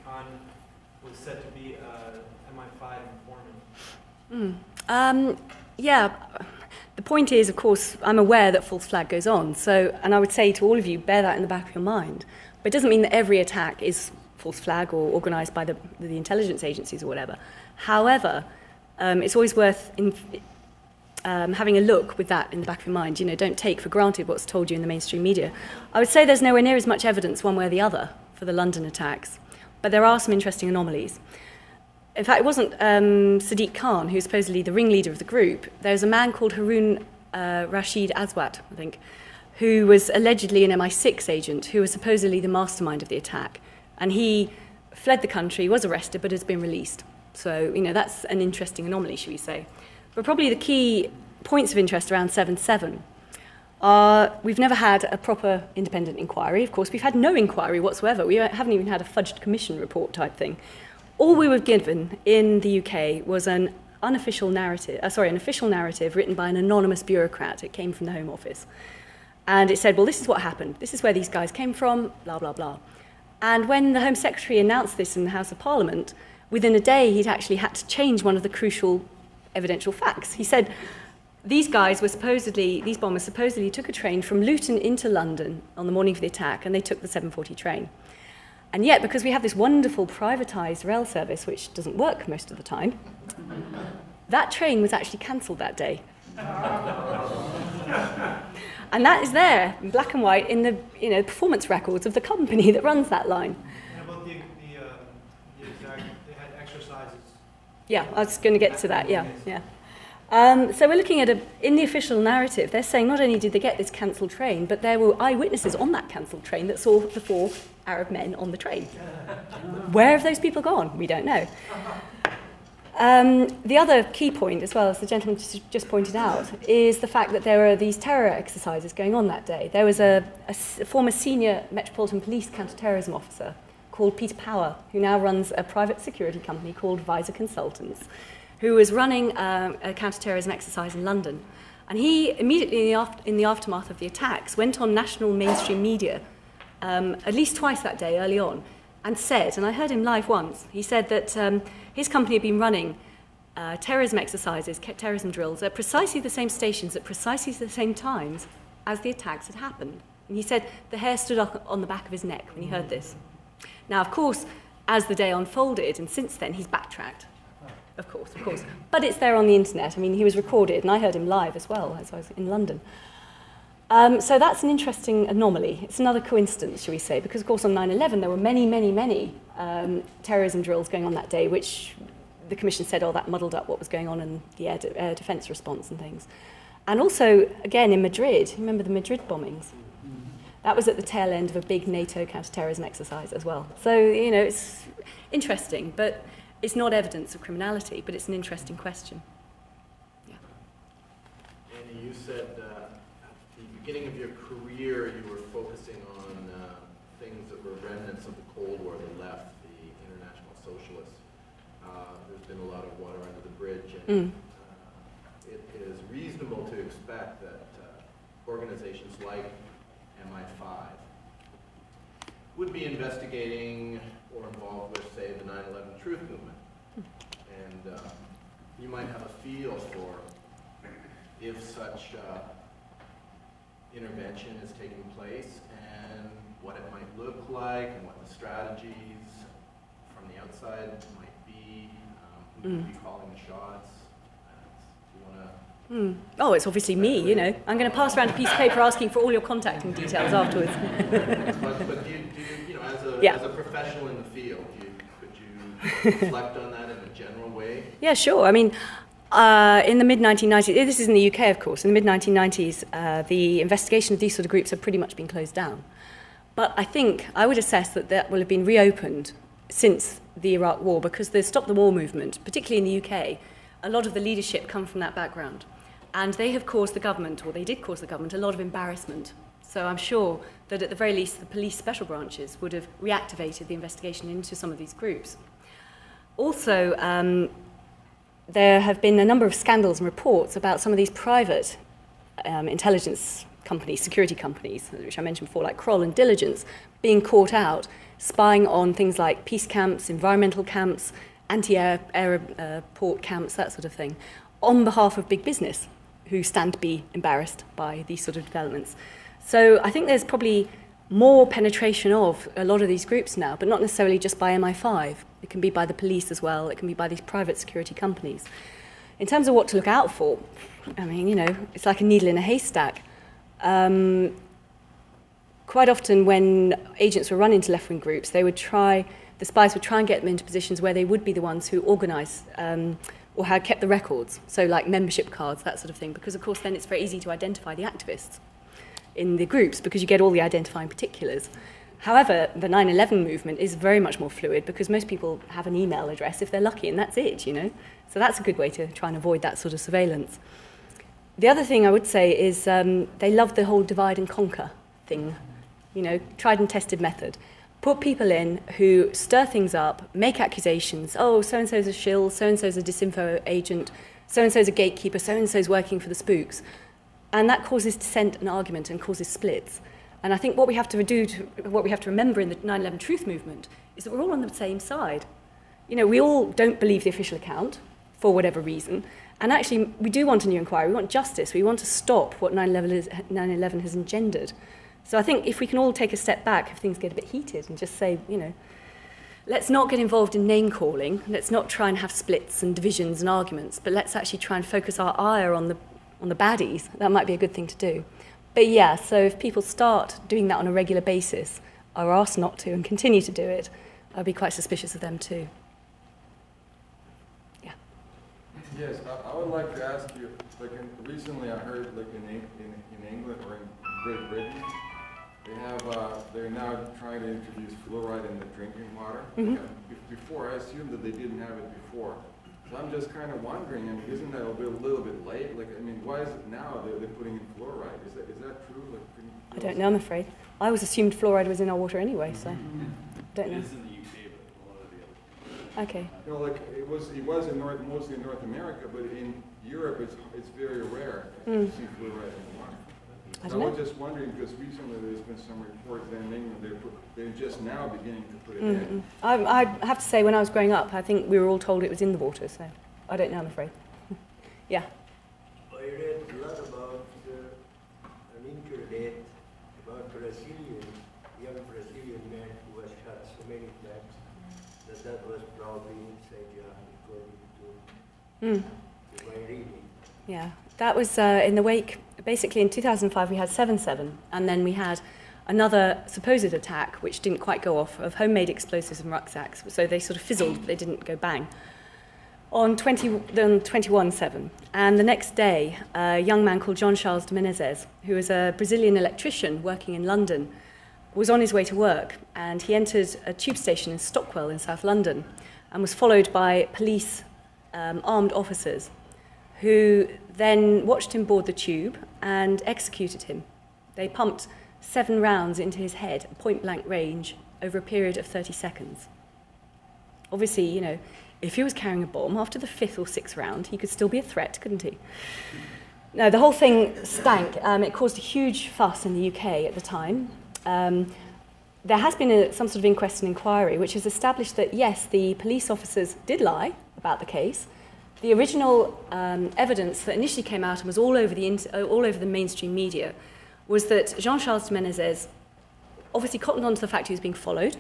Khan was said to be a MI5 informant. Yeah, the point is, of course, I'm aware that false flag goes on. So, and I would say to all of you, bear that in the back of your mind. But it doesn't mean that every attack is false flag or organised by the intelligence agencies or whatever. However, it's always worth having a look with that in the back of your mind. You know, don't take for granted what's told you in the mainstream media. I would say there's nowhere near as much evidence one way or the other for the London attacks, but there are some interesting anomalies. In fact, it wasn't Sadiq Khan, who's supposedly the ringleader of the group. There's a man called Harun Rashid Aswat, I think, who was allegedly an MI6 agent, who was supposedly the mastermind of the attack. And he fled the country, was arrested, but has been released. So, you know, that's an interesting anomaly, should we say. But probably the key points of interest around 7/7 are we've never had a proper independent inquiry. Of course, we've had no inquiry whatsoever. We haven't even had a fudged commission report type thing. All we were given in the UK was an official narrative written by an anonymous bureaucrat. It came from the Home Office. And it said, well, this is what happened. This is where these guys came from, blah, blah, blah. And when the Home Secretary announced this in the House of Parliament, within a day he'd actually had to change one of the crucial evidential facts. He said these bombers supposedly took a train from Luton into London on the morning of the attack, and they took the 7:40 train. And yet, because we have this wonderful privatised rail service, which doesn't work most of the time, that train was actually cancelled that day. And that is there, in black and white, in the performance records of the company that runs that line. And about the exact, they had exercises. Yeah, I was going to get to that, yeah. So we're looking at, in the official narrative, they're saying not only did they get this cancelled train, but there were eyewitnesses on that cancelled train that saw the 4 Arab men on the train. Where have those people gone? We don't know. The other key point, as well as the gentleman just pointed out, is the fact that there are these terror exercises going on that day. There was a former senior Metropolitan Police counter-terrorism officer called Peter Power, who now runs a private security company called Visor Consultants, who was running a counter-terrorism exercise in London. And he, immediately in the aftermath of the attacks, went on national mainstream media, at least twice that day, early on, and said, and I heard him live once, he said that his company had been running terrorism exercises, terrorism drills, at precisely the same stations, at precisely the same times as the attacks had happened. And he said the hair stood up on the back of his neck when he heard this. Now, of course, as the day unfolded, and since then, he's backtracked. Of course. But it's there on the internet. I mean, he was recorded, and I heard him live as well, as I was in London. So that's an interesting anomaly. It's another coincidence, shall we say, because, of course, on 9/11, there were many terrorism drills going on that day, which the Commission said, oh, that muddled up what was going on in the air defence response and things. And also, again, in Madrid, remember the Madrid bombings? That was at the tail end of a big NATO counter-terrorism exercise as well. So, you know, it's interesting, but it's not evidence of criminality, but it's an interesting question. Yeah. Annie, you said at the beginning of your career you were focusing on things that were remnants of the Cold War that left the international socialists. There's been a lot of water under the bridge, and it is reasonable to expect that organizations like MI5 would be investigating or involved with, say, the 9/11 Truth Movement. And you might have a feel for if such intervention is taking place and what it might look like and what the strategies from the outside might be. Who would be calling the shots? Do you want to... Oh, it's obviously me, you know. I'm going to pass around a piece of paper asking for all your contacting details afterwards. but do you know, as a professional in the field, could you reflect on that in a general way? Yeah, sure. I mean, in the mid-1990s, this is in the UK, of course, in the mid-1990s, the investigation of these sort of groups have pretty much been closed down. But I think I would assess that will have been reopened since the Iraq War, because the Stop the War movement, particularly in the UK, a lot of the leadership come from that background. And they have caused the government, or they did cause the government, a lot of embarrassment. So I'm sure that at the very least the police special branches would have reactivated the investigation into some of these groups. Also, there have been a number of scandals and reports about some of these private intelligence companies, security companies, which I mentioned before, like Kroll and Diligence, being caught out spying on things like peace camps, environmental camps, anti-airport camps, that sort of thing, on behalf of big business, who stand to be embarrassed by these sort of developments. So I think there's probably more penetration of a lot of these groups now, but not necessarily just by MI5. It can be by the police as well. It can be by these private security companies. In terms of what to look out for, I mean, you know, it's like a needle in a haystack. Quite often when agents were run into left-wing groups, the spies would try and get them into positions where they would be the ones who organise or had kept the records, so like membership cards, that sort of thing, because of course then it's very easy to identify the activists in the groups because you get all the identifying particulars. However, the 9/11 movement is very much more fluid because most people have an email address if they're lucky, and that's it, you know. So that's a good way to try and avoid that sort of surveillance. The other thing I would say is they love the whole divide and conquer thing, you know, tried and tested method. Put people in who stir things up, make accusations. Oh, so-and-so's a shill, so-and-so's a disinfo agent, so-and-so's a gatekeeper, so-and-so's working for the spooks. And that causes dissent and argument and causes splits. And I think what we have to remember in the 9/11 truth movement is that we're all on the same side. You know, we all don't believe the official account for whatever reason. And actually, we do want a new inquiry. We want justice. We want to stop what 9/11 has engendered. So I think if we can all take a step back, if things get a bit heated, and just say, you know, let's not get involved in name-calling. Let's not try and have splits and divisions and arguments, but let's actually try and focus our ire on the baddies. That might be a good thing to do. But yeah, so if people start doing that on a regular basis, are asked not to and continue to do it, I'd be quite suspicious of them too. Yeah. Yes, I would like to ask you, like recently I heard like in England or in Great Britain, they're now trying to introduce fluoride in the drinking water. Mm-hmm. Before, I assumed that they didn't have it before. So I'm just kind of wondering, I mean, isn't that a little bit late? Like, I mean, why is it now they're putting in fluoride? Is that true? Like, I don't know, I'm afraid. I always assumed fluoride was in our water anyway, so don't know. It is in the UK, but a lot of the other. Okay. You know, like it was mostly in North America, but in Europe it's very rare to see fluoride in the water. I So don't I know. was just wondering because recently there's been some reports that in England they're just now beginning to put it in. I have to say, when I was growing up, I think we were all told it was in the water, so I don't know, I'm afraid. Yeah. I read a lot about an internet about young Brazilian man who was shot so many times that was probably inside according to my reading. Yeah, that was in the wake, basically in 2005 we had 7/7, and then we had another supposed attack, which didn't quite go off, of homemade explosives and rucksacks, so they sort of fizzled, but they didn't go bang, on 21/7. And the next day, a young man called Jean Charles de Menezes, who was a Brazilian electrician working in London, was on his way to work, and he entered a tube station in Stockwell in South London, and was followed by police armed officers, who then watched him board the tube and executed him. They pumped 7 rounds into his head at point-blank range over a period of 30 seconds. Obviously, you know, if he was carrying a bomb, after the 5th or 6th round, he could still be a threat, couldn't he? No, the whole thing stank. It caused a huge fuss in the UK at the time. There has been some sort of inquest and inquiry, which has established that, yes, the police officers did lie about the case. The original evidence that initially came out and was all over the mainstream media was that Jean-Charles de Menezes obviously cottoned on to the fact he was being followed,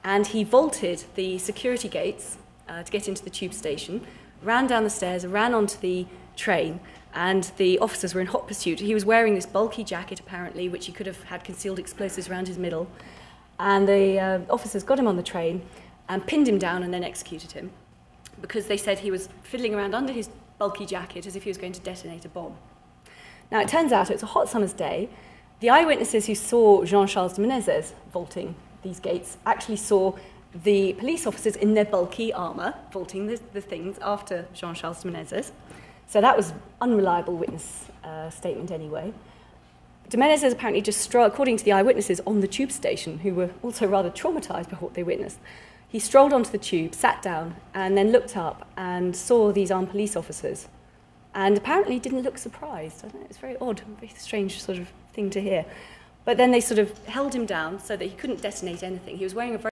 and he vaulted the security gates to get into the tube station, ran down the stairs, ran onto the train, and the officers were in hot pursuit. He was wearing this bulky jacket, apparently, which he could have had concealed explosives around his middle, and the officers got him on the train and pinned him down and then executed him, because they said he was fiddling around under his bulky jacket as if he was going to detonate a bomb. Now, it turns out it was a hot summer's day. The eyewitnesses who saw Jean-Charles de Menezes vaulting these gates actually saw the police officers in their bulky armour vaulting the things after Jean-Charles de Menezes. So that was unreliable witness statement anyway. De Menezes apparently just strolled, according to the eyewitnesses on the tube station, who were also rather traumatised by what they witnessed. He strolled onto the tube, sat down, and then looked up and saw these armed police officers, and apparently didn't look surprised. I don't know, it's very odd, very strange sort of thing to hear. But then they sort of held him down so that he couldn't detonate anything. He was wearing a very